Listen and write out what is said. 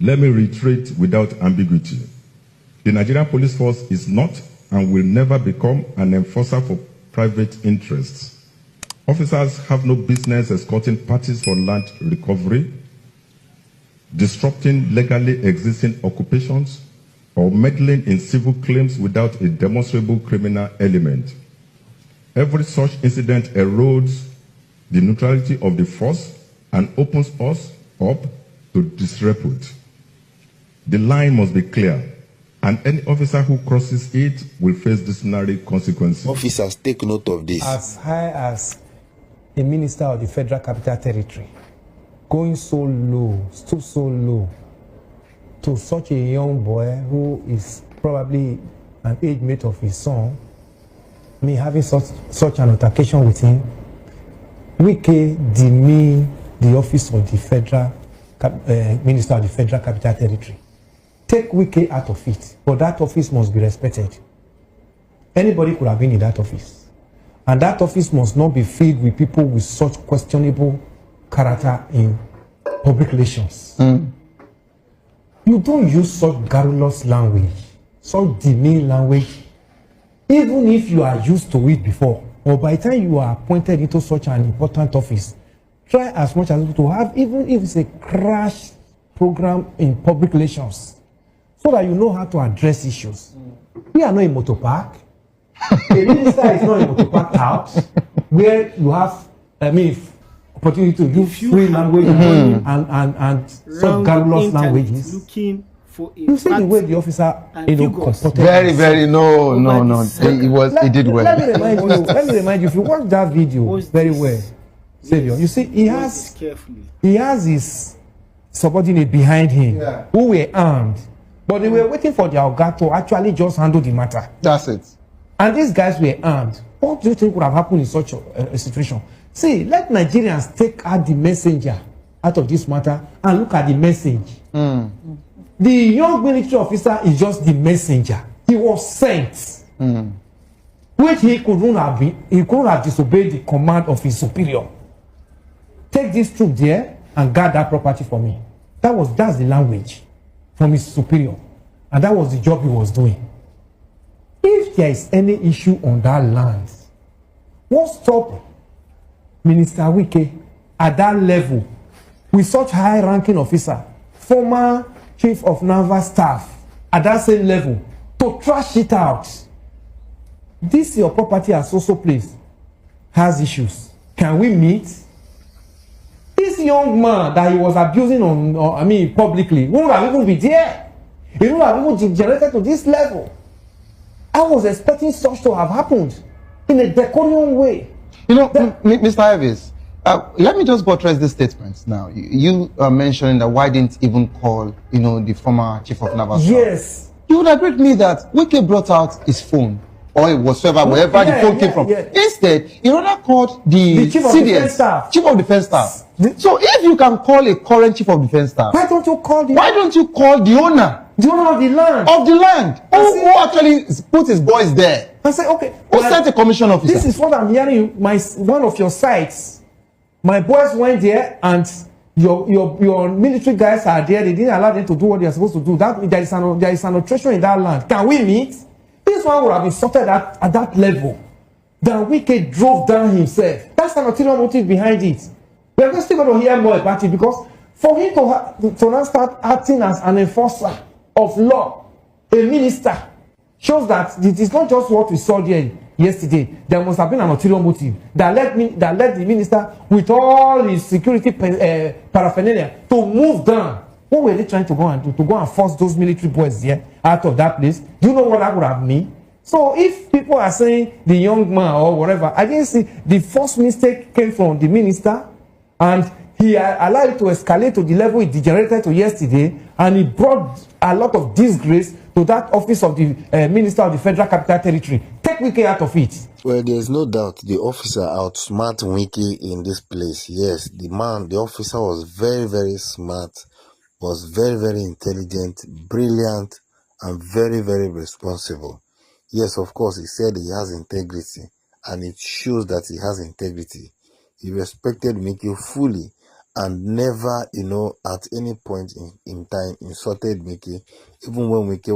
Let me reiterate without ambiguity. The Nigerian police force is not and will never become an enforcer for private interests. Officers have no business escorting parties for land recovery, disrupting legally existing occupations, or meddling in civil claims without a demonstrable criminal element. Every such incident erodes the neutrality of the force and opens us up to disrepute. The line must be clear, and any officer who crosses it will face disciplinary consequences. Officers, take note of this. As high as a minister of the Federal Capital Territory, going so low, stoop so low, to such a young boy who is probably an age mate of his son, me having such an altercation with him, Wike demean the office of the Federal Minister of the Federal Capital Territory. Take Wike out of it, but that office must be respected. Anybody could have been in that office. And that office must not be filled with people with such questionable character in public relations. You don't use such garrulous language, such demeaning language, even if you are used to it before, or by the time you are appointed into such an important office. Try as much as to have, even if it's a crash program in public relations, so that you know how to address issues. We are not in motor park. A minister is not in motor park house, where you have, opportunity to use free language and some garrulous languages. Looking for a you see the way the officer, comported. Very, no. He did well. Let me remind you, if you watch that video very well, Savior, you see, he has his subordinate behind him who were armed, but they were waiting for their Oga to actually just handle the matter. That's it. And these guys were armed. What do you think would have happened in such a situation? See, let Nigerians take out the messenger out of this matter and look at the message. The young military officer is just the messenger. He was sent. Which he couldn't have disobeyed the command of his superior. Take this troop there and guard that property for me. That's the language from his superior. And that was the job he was doing. If there is any issue on that land, what stop Minister Wike at that level with such high-ranking officer, former chief of naval staff at that same level, to trash it out? This your property as also place has issues. Can we meet? This young man that he was abusing publicly wouldn't have even been there. He wouldn't have even degenerated to this level. I was expecting such to have happened in a decorum way. Mr. Ives, let me just buttress this statement now. You are mentioning that why didn't even call, the former chief of naval staff? Yes. You would agree with me that Wike brought out his phone or wherever the phone came from. Instead, he rather called the chief of defense staff. Chief of defense staff. So if you can call a current chief of defense staff, why don't you call the owner? The owner of the land. Of the land. Who actually put his boys there? I say, okay. Who sent a commission officer? This is what I'm hearing. One of your sites. My boys went there and your military guys are there. They didn't allow them to do what they are supposed to do. There is an alteration in that land. Can we meet? This one would have been sorted at that level. Then Wike drove down himself. That's an ulterior motive behind it. We are still going to hear more about it, because for him to now start acting as an enforcer of law, a minister, shows that it is not just what we saw there yesterday. There must have been an ulterior motive that led the minister with all his security paraphernalia to move down. What were they trying to go and do? To go and force those military boys there out of that place? Do you know what that would have meant? So if people are saying the young man or whatever, I didn't see the first mistake came from the minister, and he allowed it to escalate to the level it degenerated to yesterday, and he brought a lot of disgrace to that office of the Minister of the Federal Capital Territory. Take Wike out of it. Well, there's no doubt the officer outsmart Wike in this place. Yes, the officer was very, very smart, was very, very intelligent, brilliant, and very, very responsible. Yes, of course, he said he has integrity, and it shows that he has integrity. He respected Wike fully, and never, at any point in time insulted Wike, even when Wike